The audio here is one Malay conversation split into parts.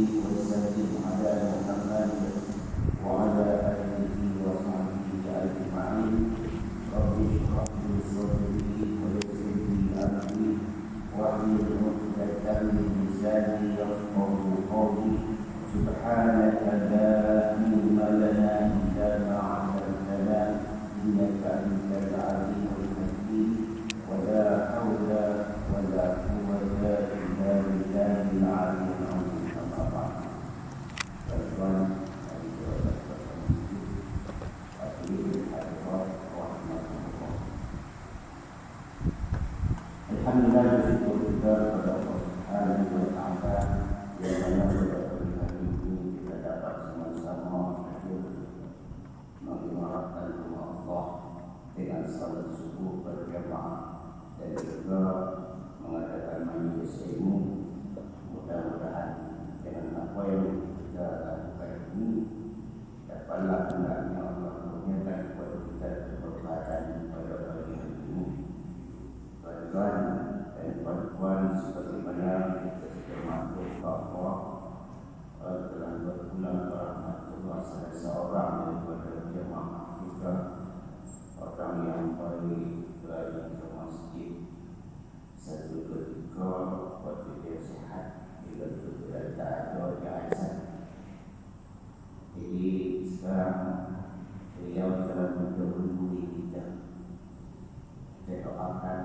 وسلم على محمد وعلى آله وصحبه أجمعين. رب اشرح لي صدري ويسر لي أمري واحلل عقدة من لساني يفقهوا قولي. سبحانك لا علم لنا إلا ما علمتنا إنك أنت العليم الحكيم. ولا حول ولا قوة إلا بالله العلي العظيم. أما بعد. Alhamdulillah, bersyukur kita kepada Allah Subhanahu wa Ta'ala yang mana pada pagi hari ini kita dapat sama-sama hadir mengharapkan rumah Allah dengan salat subuh berjamaah dan juga mengadakan majlis ilmu. Mudah-mudahan dengan apa yang kita lakukan ini dapatlah hendaknya Allah kurniakan kepada kita keberkatan pada pagi hari ini. Tuan-tuan dan puan-puan, sebagaimana kita sudah maklum bahawa telah berpulang rahmatullah salah seorang daripada jemaah kita, orang yang baik berada ke masjid satu ketika waktu dia sihat, bila itu tak ada jazat. Jadi sekarang beliau telah mendahului kita. Kita doakan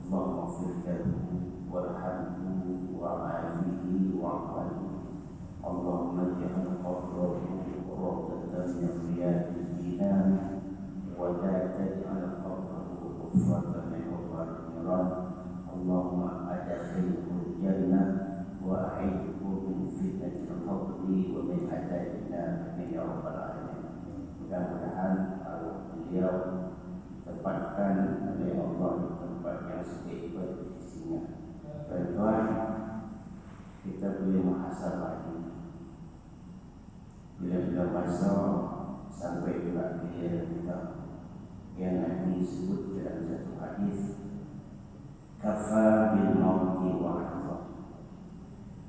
Allahumma firdahu warhamhu wa'afihi wa'afihi. Allahumma ja'al qabrahu rawdatan min riyadil jinan wa la taj'al qabrahu hufratan min hufratil niran. Allahumma adkhilhu jannah wa a'idhu min fitnatil qabri wa min adzabil nar ya rabbal alamin. Mudah-mudahan beliau tempatkan oleh Allah di tempat yang sebaik-baik di sisinya. Tuan-tuan, kita boleh muhasabah ini. Bila-bila masa sampai juga giliran kita yang Nabi sebut dalam satu hadis, kafa bil mauti wa'adha.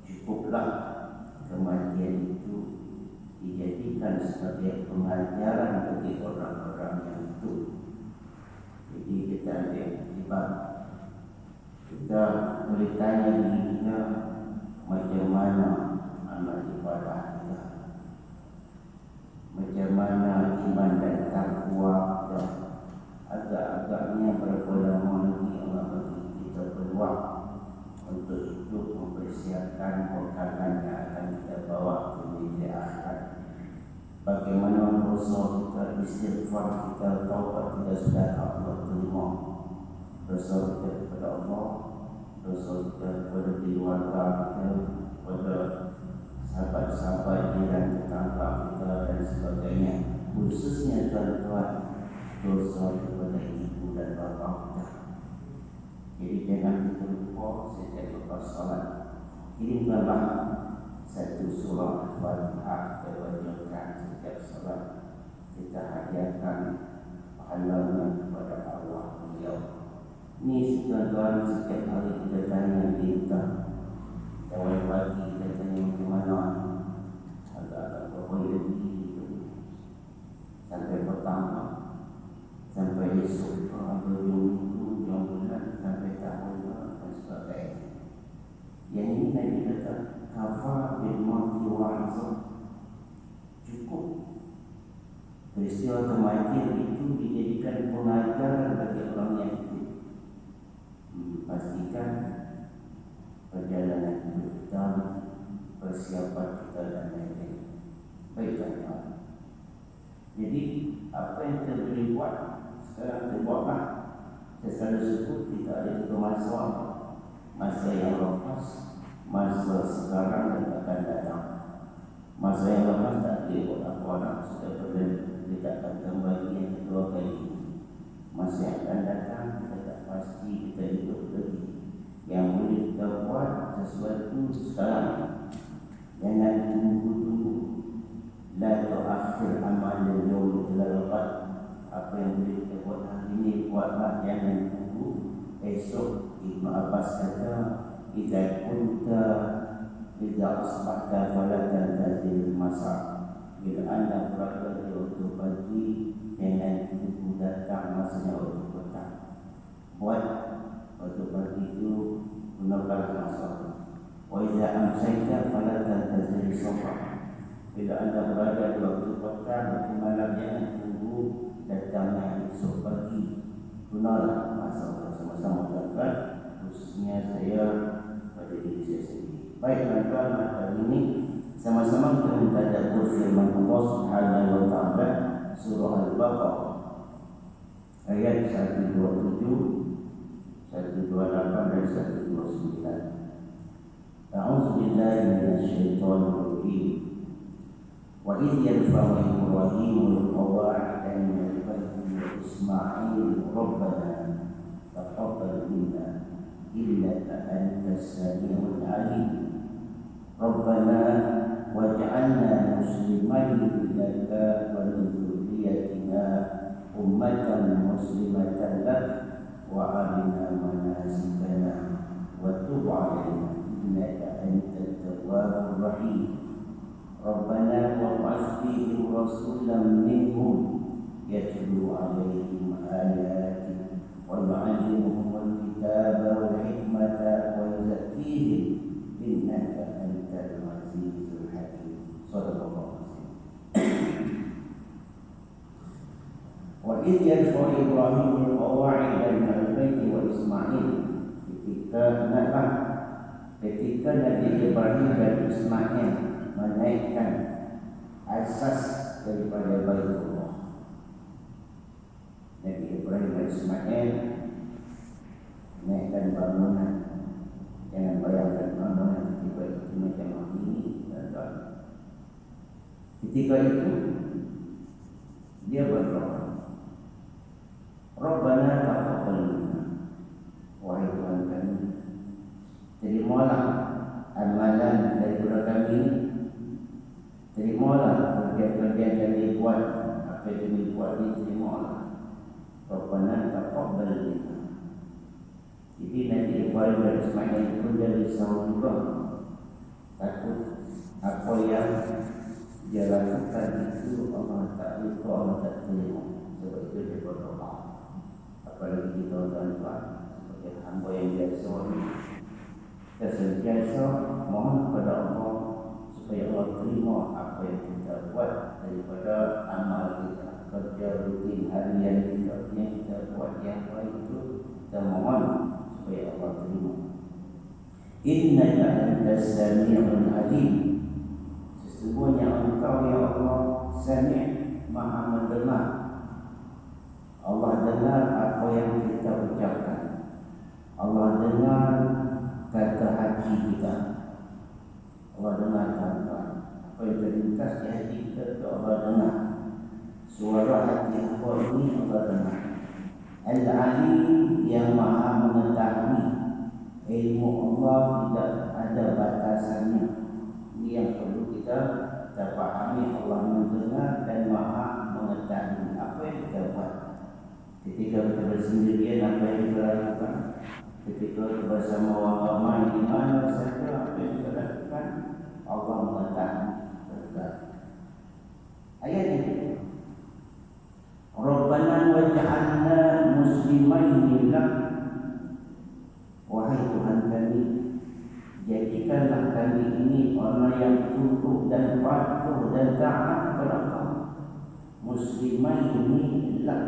Cukuplah kematian itu dijadikan sebagai pengajaran bagi orang-orang yang itu. Jadi kita ada iktibar. Kita boleh tanya diri kita macam mana amal ibadah kita, macam mana iman dan takwa kita. Agak-agaknya berapa lama lagi Allah bagi kita peluang untuk hidup mempersiapkan bekalan yang akan kita bawa ke negeri akhirat. Bagaimana dosa kita, istighfar kita, taubat kita sudah Allah terima. Dosa kita kepada Allah, dosa kita kepada keluarga kita, kepada sahabat-sahabat jiran tetangga kita dan sebagainya. Khususnya tuan-tuan, dosa kepada ibu dan bapa kita. Jadi jangan kita lupa setiap lepas salat, kirimkanlah satu surah Al-Fatihah kita bacakan setiap salat. Kita hadiahkan pahalanya kepada Allah beliau. Ini tuan-tuan, setiap hari kita tanya kita, awal pagi kita tanya bagaimana, agak-agak berapa lagi itu, sampai petang, sampai esok, atau jam bulan, sampai tahun dan sebagainya. Yang ini Nabi kata kafa bil mauti wa'idha. Cukup peristiwa kematian itu dijadikan pengajaran bagi orang yang hidup. Pastikan perjalanan hidup kita, persiapan kita dan lain-lain. Baik tuan-tuan. Jadi apa yang kita boleh buat sekarang kita buatlah. Saya selalu sebut kita ada tiga masa. Masa yang lepas, masa sekarang dan akan datang. Masa yang lepas tak boleh buat apa-apa, sudah pernah kita akan kembali yang kedua kali. Masa yang akan datang kita tak pasti kita hidup lagi. Yang boleh kita buat sesuatu sekarang. Jangan tunggu-tunggu. La tu'akhir amalan yawm ila al-ghad. Apa yang boleh kita buat hari ini, buatlah, jangan tunggu. Esok Ibn Abbas kata, idza kunta Idza asbahta fala tantazir masa. Bila anda berada di waktu pagi, jangan tunggu datang masanya waktu petang. Buat waktu pagi itu gunakan masa. Wa idza amsayta fala tantazir sabah. Bila anda berada di waktu petang, waktu malam, jangan tunggu datangnya esok pagi. Gunakan masa sama-sama gunakan. Khususnya saya pada diri saya sendiri. Baik tuan-tuan, hari ini sama-sama kita mentadabbur firman Allah Subhanahu wa taala surah Al-Baqarah ayat 127, 128 dan 129. A'udzu billahi minasyaitonir rajim. Wa idh yarfa'u Ibrahimul qawa'ida min al-bayti wa Isma'il rabbana taqabbal minna innaka antas samiul 'alim. Rabbana waj'alna muslimain laka wa min dhurriyyatina ummatan muslimatan lak wa arina manasikana wa tub 'alaina innaka antat tawwabur rahim. Rabbana wab'ath fihim rasulan minhum yatlu 'alaihim ayatik wa yu'allimuhum al-kitaba wal hikmata wa yuzakkihim innaka antal azizul hakim. Shadaqallahu alazim. Wa idh yarfa'u Ibrahimul qawa'ida min al-baiti wa Isma'il. Ketika Nabi Ibrahim dan Ismail menaikkan asas daripada Baitullah. Nabi Ibrahim dan Ismail menaikkan bangunan. Jangan bayangkan bangunan ketika itu macam ini. Ketika itu dia berdoa, Rabbana taqabbal minna. Wahai Tuhan kami, terimalah amalan daripada kami. Terimalah kerja-kerja yang kami buat. Apa yang kami buat ini terimalah. Rabbana taqabbal minna. Jadi Nabi Ibrahim dan Ismail pun dari risau juga. Takut apa yang dia lakukan itu Allah tak rika, Allah tak terima. Sebab itu dia berdoa. Apalagi kita tuan-tuan sebagai hamba yang biasa ini, kita sentiasa mohon kepada Allah supaya Allah terima apa yang kita buat daripada amal kita, kerja rutin harian kita yang kita buat yang baik itu, kita mohon supaya Allah terima. Innaka antas samiul alim. Sesungguhnya Engkau ya Allah Sami', Maha mendengar. Allah dengar apa yang kita ucapkan. Allah dengar kata hati kita. Allah dengar apa yang terlintas di hati kita, Allah dengar. Suara hati apa ini Allah dengar. Al-Alim yang Maha mengetahui. Ilmu Allah tidak ada batasannya. Ini yang perlu kita fahami. Allah mendengar dan Maha mengetahui apa yang kita buat. Ketika kita bersendirian, apa yang kita lakukan. Ketika kita bersama orang ramai di mana saja, apa yang kita lakukan, Allah mengetahui. Ayat ini, Rabbana waj'alna muslimain lak. Wahai Tuhan kami, jadikanlah kami ini orang yang tunduk dan patuh dan taat kepada Engkau. Muslimain lak,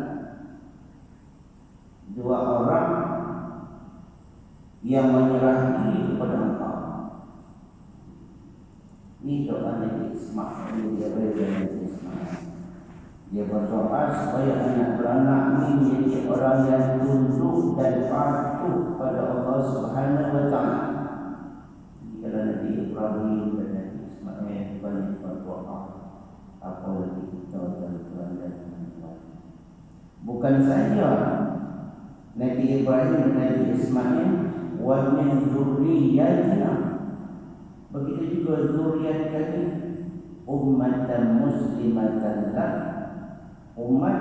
dua orang yang menyerah diri kepada Engkau. Ini doa Nabi Ismail. Dia berdoa supaya anak beranak ini menjadi orang yang tunduk dan patuh pada Allah Subhanahu wa taala. Kalau Nabi Ibrahim dan Nabi Ismail banyak berdoa, apalagi kita dan Tuhan dan Tuhan. Bukan saja Nabi Ibrahim dan Nabi Ismail, wa min dzurriyyatina, begitu juga zuriat kami, ummatan muslimatan lak, umat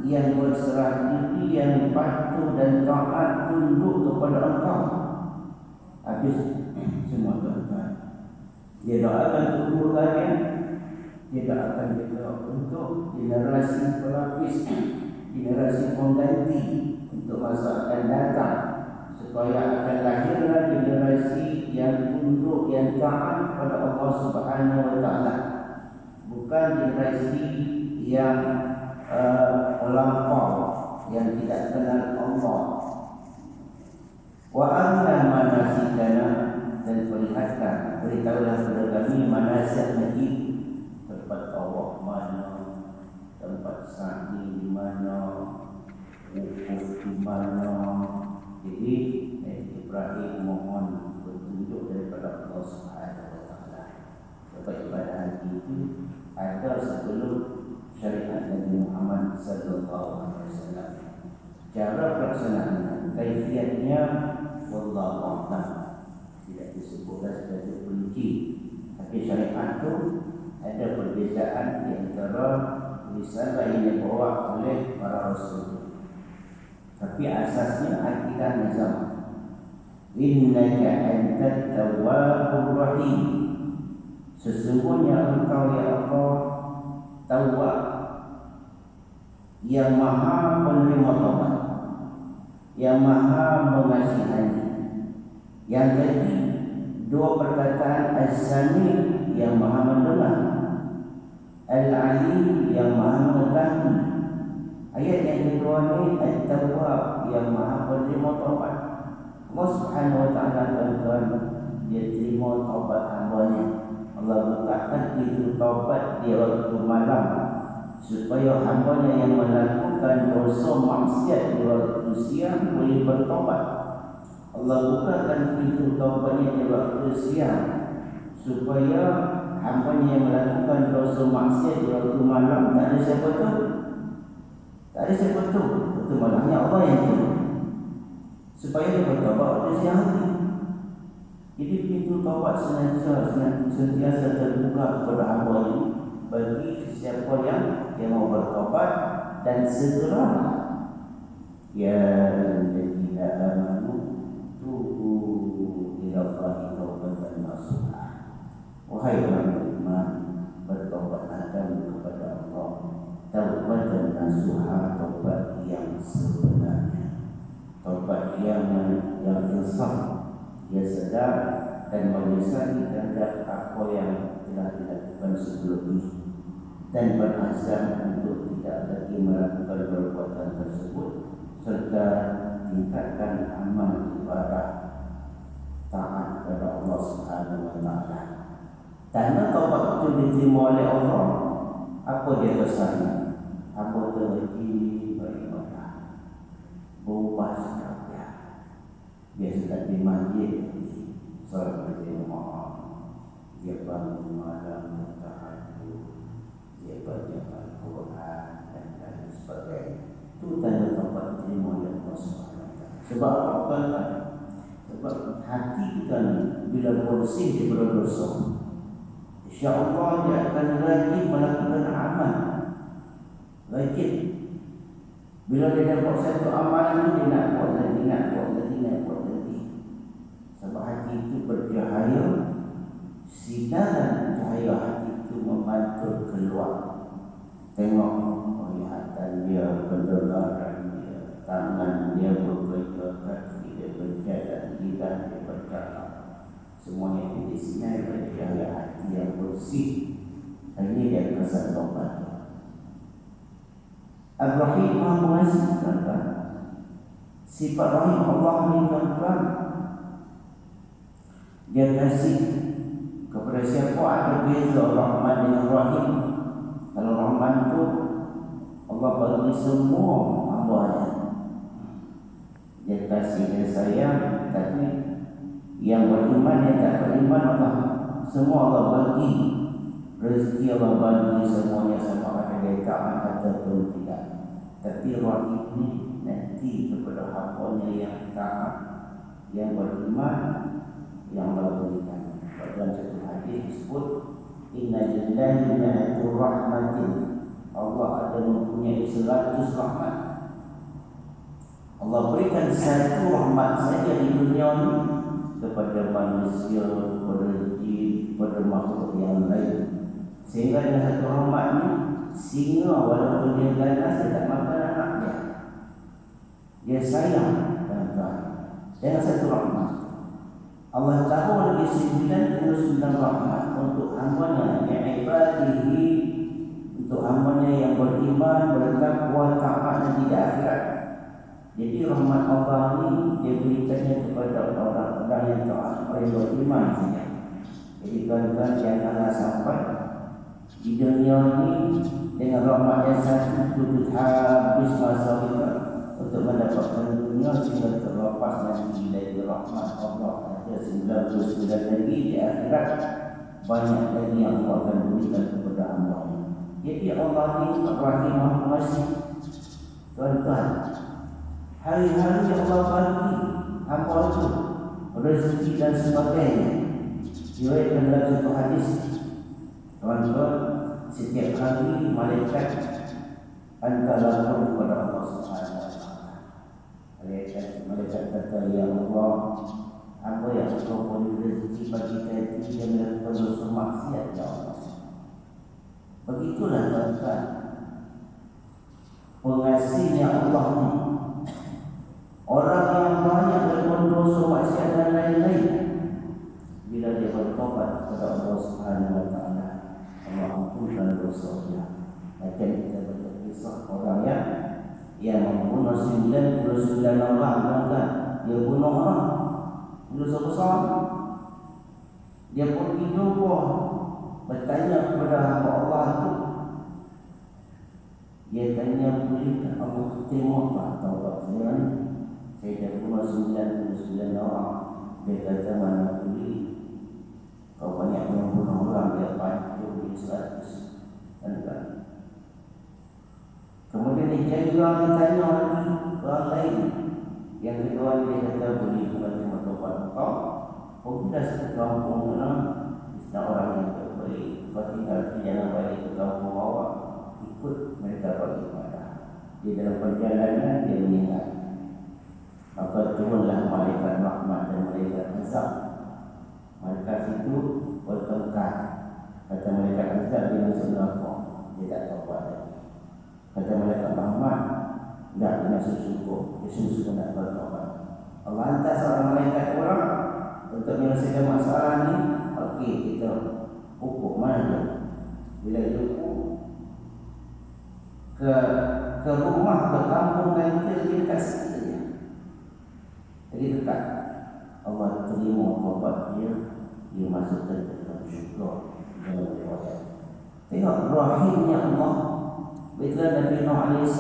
yang berserah diri, yang patuh dan taat tunduk kepada Engkau. Habis semua tuan-tuan. Dia doakan untuk keluarganya, dia doakan juga untuk generasi pelapis, generasi pengganti untuk masa akan datang, supaya akan lahirlah generasi yang tunduk, yang taat kepada Allah Subhanahu wa taala. Bukan generasi yang melampau, yang tidak kenal Allah. Wa arina manasikana, dan perlihatkan, beritahulah kepada kami manasik haji, tempat tawaf mana, tempat sa'i di mana, wukuf di mana. Jadi Nabi Ibrahim mohon petunjuk daripada Allah Subhanahu wa taala. Sebab ibadah haji itu ada sebelum syariat Nabi Muhammad sallallahu alaihi wasallam. Cara pelaksanaan, kaifiatnya wallahu a'lam, tidak disebutkan sebagai perinci. Tapi syariat itu ada perbezaan di antara risalah yang dibawa oleh para rasul. Tapi asasnya akidah nizam. Innaka antat tawwabur rahim. Sesungguhnya engkau ya Allah Tawwab, yang maha penerima taubat, yang maha mengasihani. Yang tadi dua perkataan As-Sami, yang maha mendengar, Al-Alim, yang maha mengetahui. Ayat yang kedua ni At-Tawwab, yang maha penerima taubat. Allah Subhanahu wa taala tuan-tuan, dia terima taubat hamba-Nya. Allah bukakan pintu taubat di waktu malam, supaya hamba-Nya yang melakukan dosa maksiat di waktu siang boleh bertaubat. Allah bukakan pintu taubatnya di waktu siang, supaya hamba-Nya yang melakukan dosa maksiat di waktu malam tak ada siapa tu. Tak ada siapa tu. Waktu malamnya Allah yang tu, supaya dia bertaubat waktu siang hari. Jadi pintu taubat sentiasa terbuka kepada hamba ini bagi siapa yang mau bertaubat, dan segera. Ya alladzina amanu tubu ila Allahi taubatan nasuha. Wahai orang beriman, bertaubatlah kamu kepada Allah taubatan nasuha, taubat yang sebenarnya, taubat yang insaf. Dia sedar dan menyesali terhadap apa yang telah dilakukan sebelum ini, dan berazam untuk tidak lagi melakukan perbuatan tersebut, serta tingkatkan amal ibadah taat kepada Allah Subhanahu wa taala. Tanda taubat itu diterima oleh Allah, apa dia kesannya? Apa terjadi beribadah, berubah sikap dia. Dia sedang di masjid, solat berjemaah, dia bangun malam bertahajud, dia baca Al-Quran dan lain sebagainya. Itu tanda taubat diterima oleh Allah Subhanahu wa taala. Sebab apa? Sebab hati kita ni bila bersih daripada dosa, insya-Allah dia akan rajin melakukan amal. Rajin. Bila dia dapat satu amalan, dia nak buat lagi, nak buat lagi, nak buat lagi. Sebab hati itu bercahaya, sinaran cahaya hati itu membantu keluar. Tengok penglihatan dia, pendengaran dia, tangan dia bekerja, kaki dia berjalan, lidah dia bercakap. Semuanya itu di sini bercahaya hati yang bersih. Ini dia kesan taubat. Ar-Rahim Maha Pengasih, tuan-tuan. Sifat Rahim Allah ni, tuan-tuan, dia kasih kepada siapa. Ada beza Rahman dengan Rahim. Kalau Rahman tu Allah bagi semua hamba-Nya, dia kasih, dia sayang. Tapi yang beriman, yang tak beriman, Allah semua Allah bagi. Rezeki Allah bagi semuanya, sama ada dia taat ataupun tidak. Tapi Rahim ini nanti kepada hamba-Nya yang taat, yang beriman, yang Allah berikan. Dalam satu hadis disebut, inna lillahi mi'atu rahmatin. Allah ada mempunyai 100 rahmat. Allah berikan satu rahmat saja di dunia ini, kepada manusia, kepada jin, kepada makhluk yang lain. Sehingga dengan satu rahmat ni, singa walaupun dia ganas, dia tak makan anak dia. Dia sayang tuan-tuan. Dengan satu rahmat. Allah tahu lagi 99 rahmat untuk hamba-Nya yang ibadihi, untuk hamba-Nya yang beriman, bertakwa, taat dan tidak akhirat. Jadi rahmat Allah ni dia berikannya kepada orang-orang yang taat, orang yang beriman saja. Jadi tuan-tuan janganlah sampai di dunia ni dengan rahmat yang satu itu habis masa kita untuk mendapatkan dunia sehingga terlepas nanti dari rahmat Allah. Ada 99 lagi di akhirat, banyak lagi yang Allah akan berikan kepada hamba-Nya. Jadi Allah ni Rahim Maha Pengasih. Tuan-tuan, hari-hari yang Allah bagi hamba itu rezeki dan sebagainya. Diriwayatkan dalam satu hadis, tuan-tuan, setiap hari malaikat antara kepada Allah Subhanahu Wa Taala. Malaikat kata, ya Allah, hamba yang Engkau beri rezeki bagi tadi yang melakukan dosa maksiat, ya Allah. Begitulah tuan-tuan, pengasihnya Allah ni. Orang yang banyak melakukan dosa maksiat dan lain-lain, bila dia bertobat kepada Allah Subhanahu Wa Taala, Allah ampunkan dosa dia. Macam kita baca kisah orang yang membunuh 99 orang, kan? Dia bunuh orang, dosa besar. Dia pergi jumpa, bertanya kepada hamba Allah itu. Dia tanya, bolehkah Allah terima tak taubat saya ni? Saya dah bunuh 99 orang. Dia kata, mana boleh. Kau banyak yang bunuh orang, dia pancung di 100. Kan? Kemudian dia ditanya lagi orang lain. Yang kedua dia kata, boleh terima taubat kau. Kau dah satu kampung orang, orang yang terbaik. Kau tinggal di jalan balik ke kampung bawah, ikut mereka beribadah. Di dalam perjalanan dia meninggal. Maka turunlah malaikat rahmat dan malaikat azab. Malaikat itu bertengkar. Kata malaikat azab, dia masuk neraka, dia tak taubat lagi. Kata malaikat rahmat, tidak, dia masuk syurga, dia sungguh-sungguh nak bertaubat. Allah hantar seorang malaikat orang untuk menyelesaikan masalah ni. Okey, kita hukum mana dia? Bila dia hukum ke rumah, ke kampung dan kita lebih dekat sikit saja. Jadi dekat. Allah terima taubat dia, dia masukkan ke dalam syurga. Dalam riwayat, tengok rahimnya Allah. Bila Nabi Nuh AS,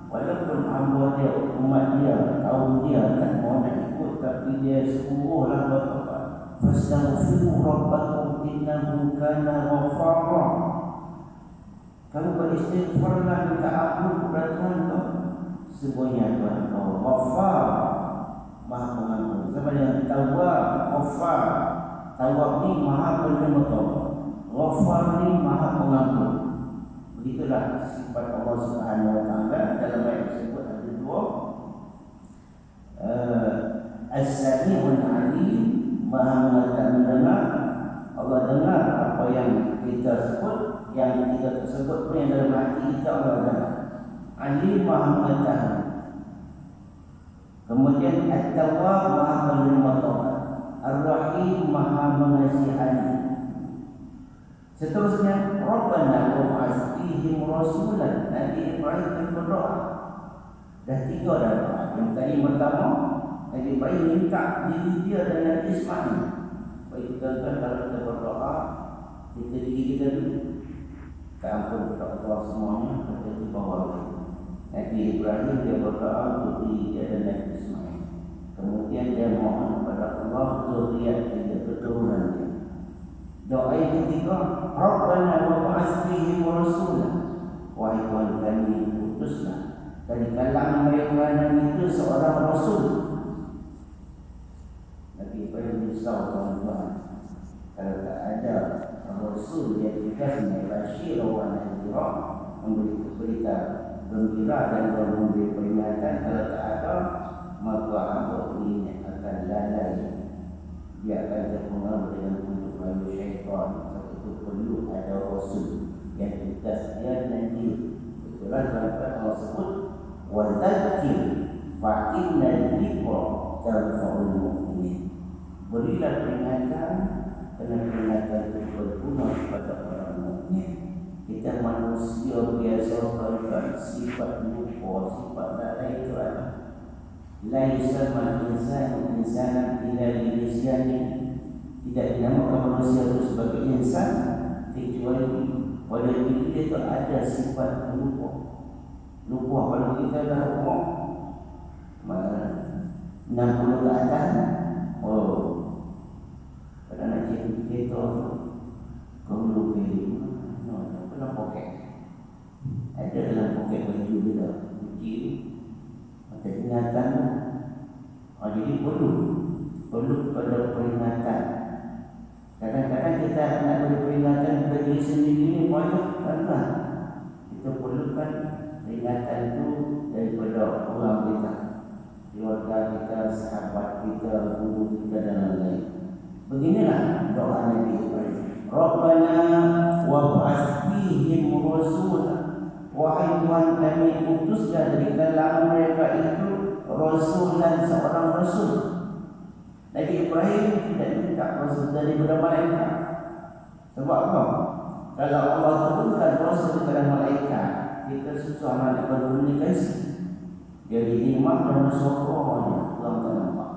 walaupun hamba dia, umat dia, kaum dia tak mau nak ikut, tapi dia suruhlah bertobat. Fastaghfiru rabbakum innahu kana ghaffara. Kamu beristighfarlah, minta ampun kepada Tuhan kau. Sebenarnya Tuhan kau Ghaffar, Maha Pengampun. Sama dengan Tawwab, Ghaffar. Tawwab ni Maha Penerima Taubat, Ghaffar ni Maha Pengampun. Begitulah sifat Allah Subhanahu Wa Taala. Dalam ayat tersebut ada dua. As-Sami'ul 'Alim, Maha mengetahui, mendengar. Allah dengar apa yang kita sebut, yang kita tersebut pun yang dalam hati kita Allah dengar. Alim, Maha mengetahui. Kemudian At-Tawwab, Maha menerima taubat. Ar-Rahim, Maha mengasihani. Seterusnya, Rabbana wa ba'ath fihim rasulan. Nabi Ibrahim berdoa. Dah 3 dah doa. Yang tadi pertama, Nabi Ibrahim minta diri dia dan Nabi Ismail. Baik kita kan, kalau kita berdoa, kita diri kita dulu. Kita ampun kepada Allah semuanya, kita di bawah lagi. Nabi Ibrahim dia berdoa untuk diri dia dan Nabi Ismail. Kemudian dia mohon kepada Allah zuriat dia, keturunan dia. Doa yang ketiga, Rabbana wa ba'ath fihim rasulan. Wahai Tuhan kami, utuslah dari kalangan mereka yang itu seorang rasul. Nabi Ibrahim risau, tuan-tuan, kalau tak ada rasul yang dikasih Bashir wa Nadhira, memberi berita gembira dan memberi peringatan. Kalau tak ada, maka hamba ini akan lalai Allah sebut wa dzakir fa inna dzikra tanfa'ul mu'minin. Berilah peringatan kerana peringatan itu berguna kepada orang mukmin. Kita manusia biasa kalau sifat lupa, sifat lalai itu ada. Laisa al-insan insanan illa lisyani. Tidak dinamakan manusia itu sebagai insan kecuali pada diri dia itu ada sifat lupa. Lupa kalau kita dah umur 60 ke atas, kalau nak cerita kita kau lupa dalam poket. Ada dalam poket baju dia kunci macam ingatan. Jadi perlu pada peringatan. Kadang-kadang kita nak beri peringatan bagi diri sendiri ni banyak kan. Kita perlukan peringatan itu daripada orang kita, keluarga kita, sahabat kita, guru kita dan lain-lain. Beginilah doa Nabi Ibrahim. Rabbana wab'ath fihim rasulan. Wahai Tuhan kami, utuslah dari kalangan mereka itu rasulan, seorang rasul. Nabi Ibrahim tidak minta rasul daripada malaikat. Sebab apa? Kalau Allah turunkan rasul kepada malaikat, kita susah nak berkomunikasi. Jadi imam dan musyarakat orang tak nampak.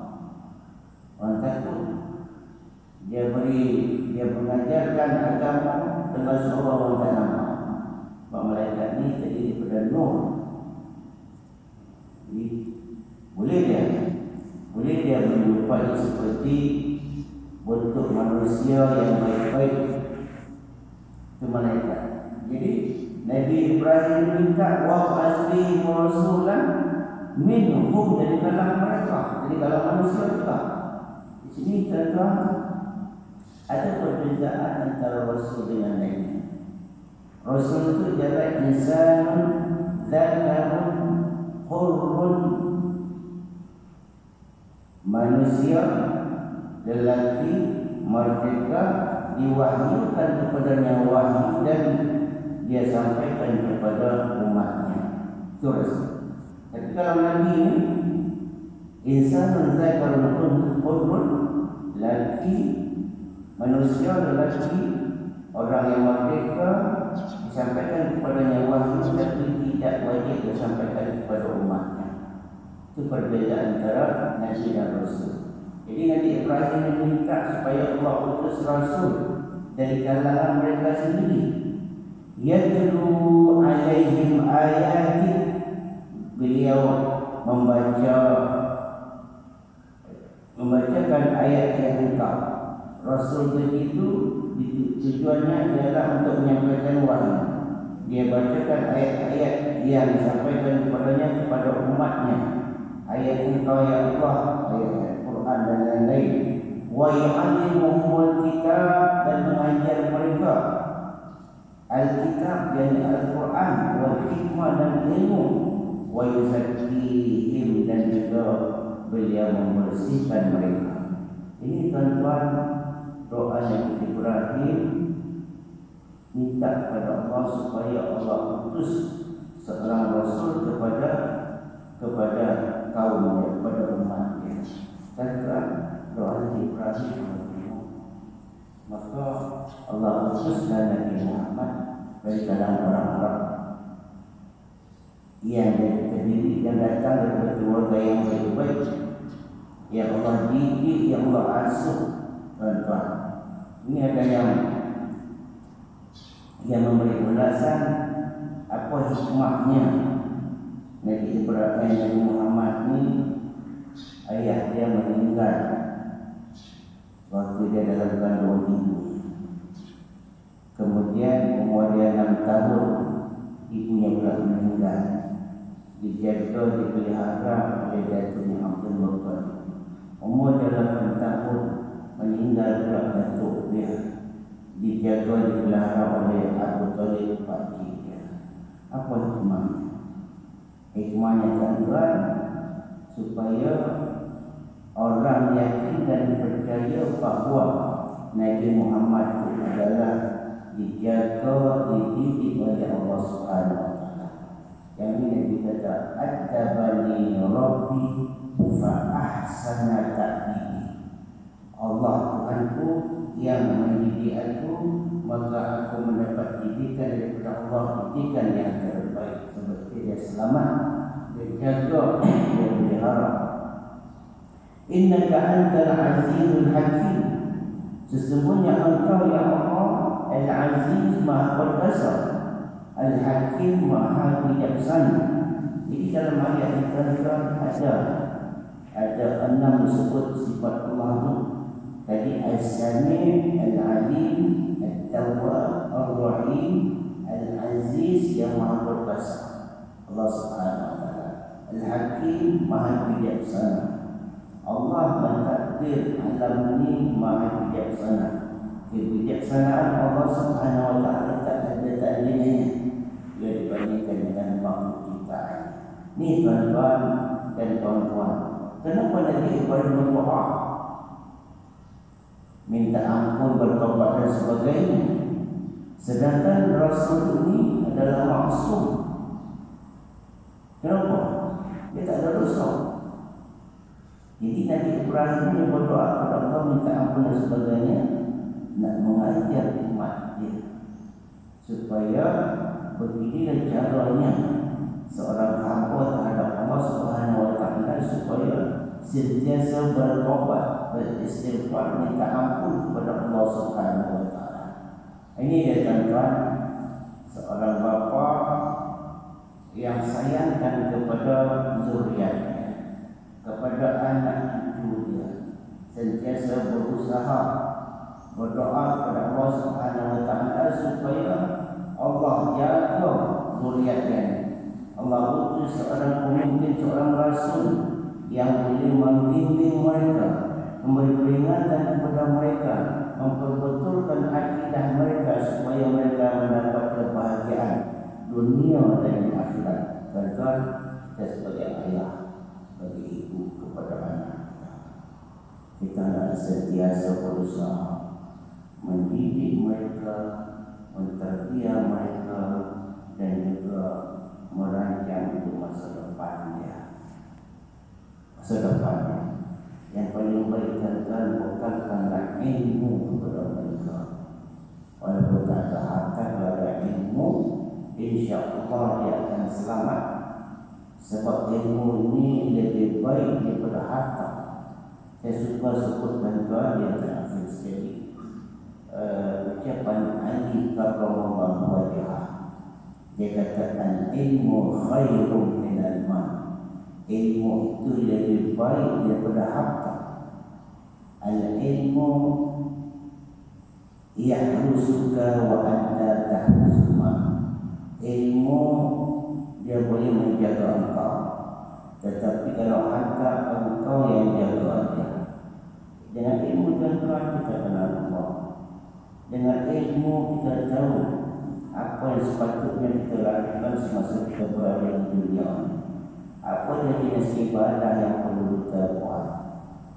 Orang takut. Dia mengajarkan agama dengan suara orang tak nampak. Sebab malaikat ni terdiri daripada nur. Jadi boleh dia menyerupai seperti bentuk manusia yang baik-baik. Itu malaikat. Jadi Nabi Ibrahim minta wa asli rasulan minhum, dari kalangan mereka, dari kalangan manusia juga. Di sini tuan-tuan, ada perbezaan antara rasul dengan nabi. Rasul itu ialah insanun zakarun hurrun, manusia lelaki merdeka, diwahyukan kepadanya wahyu dan dia sampaikan kepada umatnya. Itu rasul. Tapi kalau nabi ini insanun zakarun hurrun, lelaki, manusia lelaki, orang yang merdeka, disampaikan kepadanya wahyu tapi tidak wajib disampaikan kepada umatnya. Itu perbezaan antara nabi dan rasul. Jadi Nabi Ibrahim meminta supaya Allah utus rasul dari kalangan mereka sendiri. Yatlu alaihim ayati, beliau membacakan ayat-ayat engkau. Rasul begitu tujuannya adalah untuk menyampaikan wahyu. Dia bacakan ayat-ayat yang disampaikan kepadanya kepada umatnya. Ayat engkau ya Allah, ayat Quran dan lain-lain. Wa yu'allimuhumul kitab, dan mengajar mereka Alkitab dan Al-Quran, wal hikmah dan ilmu, wa yuzakkihim, dan juga beliau membersihkan mereka. Ini tuan-tuan doa Nabi Ibrahim, minta kepada Allah supaya Allah utus seorang rasul kepada kaumnya, kepada umatnya. Tuan-tuan, doa Nabi Ibrahim, maka Allah utuskan Nabi Muhammad dari kalangan orang Arab yang terdiri, yang datang dari keluarga yang baik-baik, yang Allah didik, yang Allah asuh. Tuan-tuan, ini ada yang memberi ulasan apa hikmahnya Nabi Ibrahim, Nabi Muhammad ni ayah dia meninggal waktu dia dalam kandungan ibu. Kemudian umur dia 6 tahun, ibunya pula meninggal. Dijaga, dipelihara oleh datuknya Abdul Muttalib. Umur dia 8 tahun, meninggal pula datuk dia. Dijaga, dipelihara oleh Abu Talib, pakcik dia. Apa hikmahnya? Hikmahnya tuan-tuan, supaya orang yakin dan percaya bahawa Nabi Muhammad itu adalah dijaga, dididik oleh Allah Subhanahu Wa Taala. Yang ini kita kata Adabani Rabbi fa ahsana ta'dibi. Allah Tuhanku yang mendidik aku, maka aku mendapat didikan daripada Allah, didikan yang terbaik. Seperti dia selamat, dia jaga, dia pelihara. Innaka antal azizul hakim. Sesungguhnya engkau ya Allah Al-Aziz Maha Perkasa, Al-Hakim Maha Bijaksana. Jadi dalam ayat ini ada 6 disebut sifat Allah itu. Tadi As-Sami', Al-Alim, At-Tawwab, Ar-Rahim, Al-Aziz yang Maha Perkasa, Allah Subhanahu wa taala. Al-Hakim Maha Bijaksana. Allah mentakdir alam ini Maha Bijaksana. Kebijaksanaan Allah Subhanahu wa taala tak ada tandingannya bila dibandingkan dengan makhluk ciptaan. Ni tuan-tuan dan tuan-tuan, kenapa Nabi Ibrahim berdoa minta ampun, bertobat dan sebagainya, sedangkan Rasul ini adalah maksum? Kenapa? Dia tak ada dosa. Jadi Nabi Ibrahim ini berdoa kepada Allah minta ampun dan sebagainya, nak mengajar umat dia supaya beginilah caranya seorang hamba terhadap Allah Subhanahu wa taala, supaya sentiasa bertobat, beristighfar, minta ampun kepada Allah Subhanahu wa taala. Ini dia tuan-tuan, seorang bapa yang sayangkan kepada zuriatnya, kepada anak cucu dia, sentiasa berusaha berdoa kepada Allah Subhanahu wa taala supaya Allah jaga zuriatnya. Allah utus seorang pemimpin, seorang rasul yang boleh membimbing mereka, memberi peringatan kepada mereka, memperbetulkan akidah mereka supaya mereka mendapat kebahagiaan dunia dan akhirat. Tuan-tuan, kita sebagai ayah, sebagai ibu kepada anak kita nak sentiasa berusaha mendidik mereka, menterbiah mereka, dan juga merancang untuk masa depannya. Masa depannya yang paling baik tuan-tuan, bekalkanlah ilmu kepada mereka. Walaupun tak ada harta, kalau ada ilmu, insya-Allah dia akan selamat. Sebab ilmu ini lebih baik daripada harta. Saya suka sebut tuan-tuan yang terakhir sekali, ucapan Ali karramallahu wajhah. Dia kata ilmu khairun minal mal. Ilmu itu lebih baik daripada harta. Al-ilmu yahrusuka wa anta tahrusuka. Ilmu dia boleh menjaga engkau, tetapi kalau harta, engkau yang jaga dia. Dengan ilmu tuan-tuan kita kenal Allah. Dengan ilmu kita tahu apa yang sepatutnya kita lakukan semasa kita berada di dunia. Apa jenis ibadah yang perlu kita buat,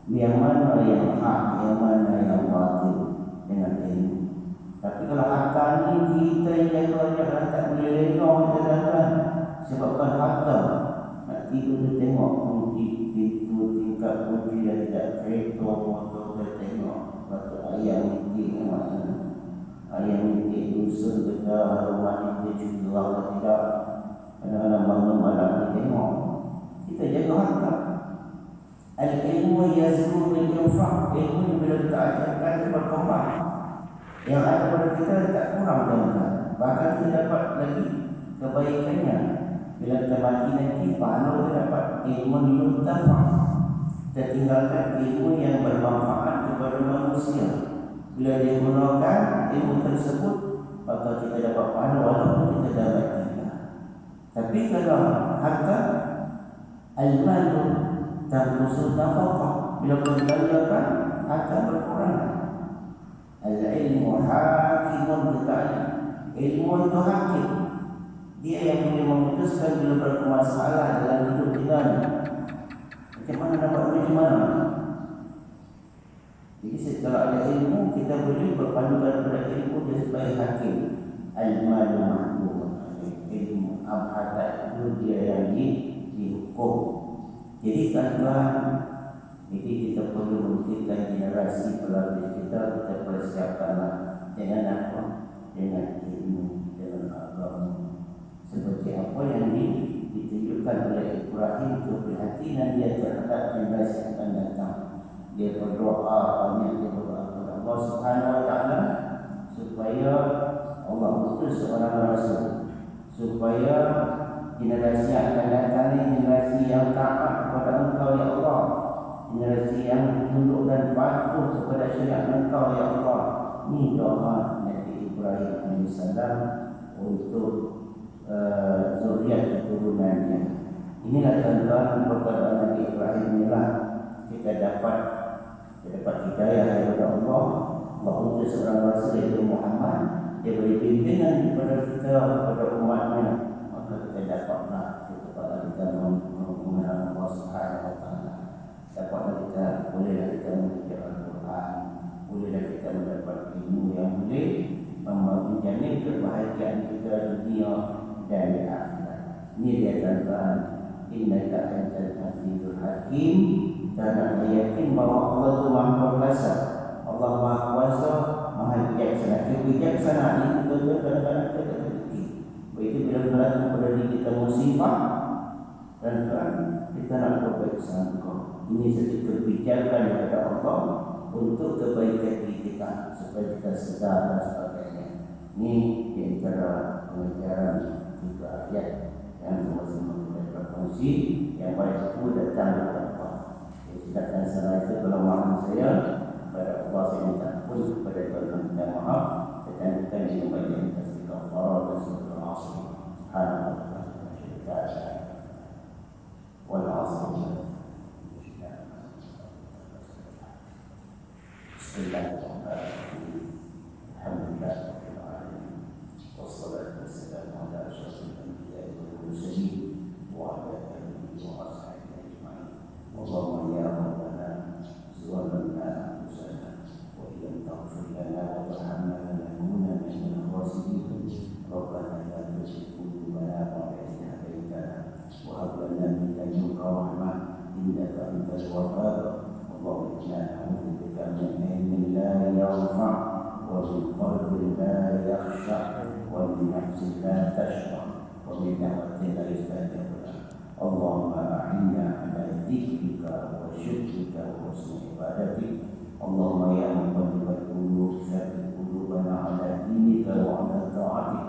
yang mana yang hak, yang mana yang batil, dengan ilmu. Tapi kalau harta ni kita yang jaga, tak boleh lenong kita datang. Sebabkan harta, nak tidur dia tengok kunci pintu, tingkap kunci yang tidak, kereta, motor dia tengok. Lepas tu ayam mitik yang mana, ayam mitik dusun kita, rumah ni dia juga atau tidak. Kadang-kadang bangun malam dia tengok. Kita jaga harta. Al-ilmu yazkur bil-infaq. Ilmu ni bila kita ajarkan dia berkembang. Yang ada pada kita tak kurang teman-teman. Bahkan kita dapat lagi kebaikannya. Bila kita mati nanti, pahala kita dapat ilmu yuntafaq. Kita tinggalkan ilmu yang bermanfaat kepada manusia. Bila dia gunakan ilmu tersebut, maka kita dapat pahala walaupun kita dah mati. Tapi kalau harta, al-malu tanqusul nafaqah, bila berdayakan harta berkurang. Al-ilmu hakimun bita'ala. Ilmu itu hakim. Dia yang boleh memutuskan bila bermasalah dalam hidup kita. Macam mana dapat macam mana? Jadi setelah ada ilmu, kita boleh berpandukan pada ilmu dia sebagai hakim. Al-malu mahkum, ilmu abhadat itu dia yang dihukum. Jadi tuan-tuan, jadi kita perlu memberikan generasi pelatih kita persiapkanlah dengan apa? Dengan ilmu, dengan agama. Seperti apa yang ditunjukkan oleh Ibrahim, keprihatinan dia terhadap generasi yang akan datang. Dia berdoa banyak, dia berdoa kepada Allah Subhanahu Wa Taala supaya Allah utus seorang rasul, supaya generasi yang akan datang ini generasi yang taat kepada Engkau ya Allah, generasi yang tunduk dan patuh kepada syariat Engkau ya Allah. Ini doa Nabi Ibrahim AS untuk zuriat keturunannya. Inilah tuan-tuan berkat Nabi Ibrahim inilah kita dapat hidayah daripada Allah. Allah utus seorang rasul yaitu Muhammad. Dia beri pimpinan kepada kita, kepada umatnya. Maka kita dapatlah kita mengenal Allah Subhanahu Wa Taala. Dapatlah kita, bolehlah kita membaca Al-Quran, bolehlah kita mendapat ilmu yang boleh menjamin kebahagiaan kita dunia dan di akhirat. Ini dia tuan-tuan, innaka antal azizul hakim. Dan yakin bahawa Allah itu Maha Kuasa. Allah Maha Kuasa, Maha Bijaksana. Kebijaksanaan itu betul kadang-kadang kita terhenti. Begitu bila berlaku pada diri kita musibah, dan kita nak berbaik sangka. Ini satu kebijakan daripada Allah untuk kebaikan diri kita, supaya kita sedar dan sebagainya. Ini di antara pengajaran 3 ayat yang sama-sama kita berkongsi. Yang baik itu datang daripada Allah. Sedangkan salah itu kelemahan saya kepada Allah, saya minta pun kepada Tuhan minta maaf. Saya bukan yang bagian istighfar dan surah al-asr. Subhanallah wal asr. Bismillahirrahmanirrahim. Alhamdulillahirabbil alamin. Wassalatu wassalamu ala asyrafil anbiya'i wal mursalin wa ala alihi wa ashabihi ajma'in. Allahumma ya Rabbana zalamna anfusana wa illam taghfir lana wa tarhamna lanakunanna minal khasirin. Rabbana la tuzigh qulubana ba'da idh hadaytana wa hab lana min ladunka rahmah innaka antal wahhab. Allahumma inna na'udzubika min ilmin la yanfa' wa min qalbin la yakhsha' wa min nafsin la tashba' wa min da'watin la yustajab lah. Allahumma a'inna ala dhikrika wa syukrika wa husni ibadatik. Allahumma ya muqallibal qulub tsabbit qulubana ala dinika wa ala ta'atik.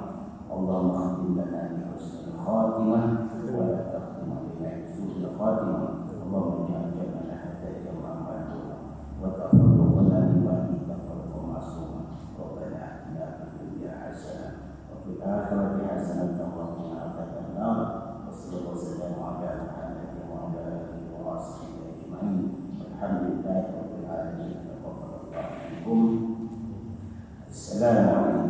Allahumma khtim lana bi husnil khatimah wa la takhtim alaina bi su'il khatimah. Allahumma ja'al jam'ana hadha jam'an marhuma wa tafarruqana min ba'di tafarruqan ma'suma. Rabbana atina fid dunya hasanah wa fil akhirati hasanah wa qina adzaban nar. Wassallallahu wasallam ala Muhammadin wa ala alihi wa sahbihi ajma'in. Alhamdulillahirabbil alamin. Assalamualaikum.